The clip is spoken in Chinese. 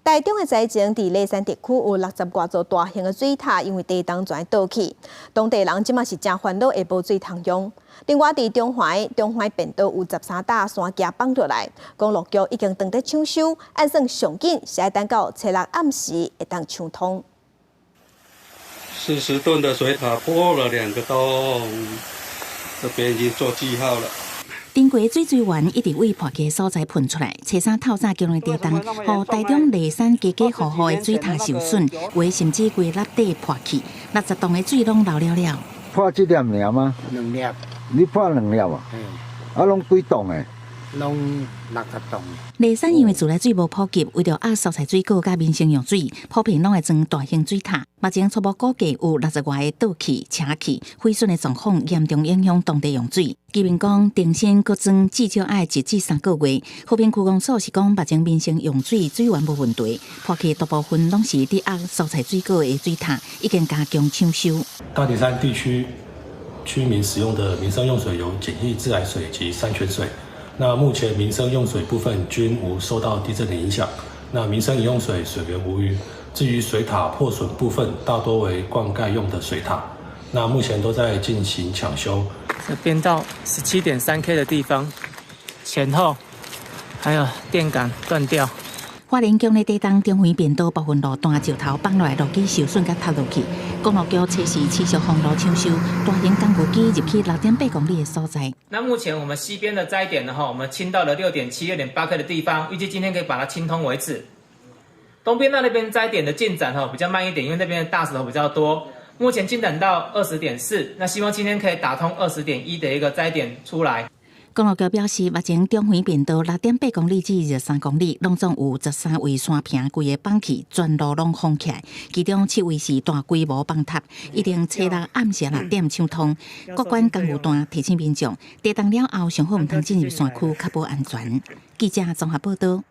台中的灾情，伫梨山地区有60多座大型的水塔，因为地动全倒去，当地人即马是真烦恼，会无水通用。另外，伫中环便道有13搭山架放落来，公路局已经当在抢修，按算上紧是要等到初六暗时会当抢通。40吨的水塔破了2个洞，这边已经做记号了。顶过水源一直为破起所在喷出来，车山透早叫人地动，互台中梨山家家户户的水塔受损，有甚至规粒底破去，60栋的水拢流了了。破这粒尔吗？2粒。你破2粒啊？啊，拢几栋诶？拢60栋。梨山因为自来水无普及，为着压烧柴水果甲民生用水，普遍拢会装大型水塔。目前初步估计有60外个倒去、车去、毁损的状况，严重影响当地用水。居民讲，定新搁装至少要1至3个月。和平区公所是讲，目前民生用水水源无问题，破去大部分拢是伫压烧柴水果的水塔，已经加强抢修。大梨山地区居民使用的民生用水有简易自来水及山泉水。那目前民生用水部分均无受到地震的影响，那民生饮用水水源无虞。至于水塔破损部分，大多为灌溉用的水塔，那目前都在进行抢修。这边到17.3K 的地方，前后还有电杆断掉。花莲乡的地动，中环便道部分路段石头放落来，路基受损甲塌落去。公路局测试持续封路抢修，大型工具机入去6.8公里的所在。那目前我们西边的灾点呢，我们清到了6.7、6.8K 的地方，预计今天可以把它清通为止。东边那边灾点的进展比较慢一点，因为那边的大石头比较多。目前进展到20.4，那希望今天可以打通20.1的一个灾点出来。公路局表示，目前中环便道6.8公里至23公里，拢总有13位山坪规个放弃，全路拢封起来。其中7位是大规模崩塌，一定初六暗时6点抢通。各管工务段提醒民众，地动了后上好唔通进入山区，确保安全。记者综合报道。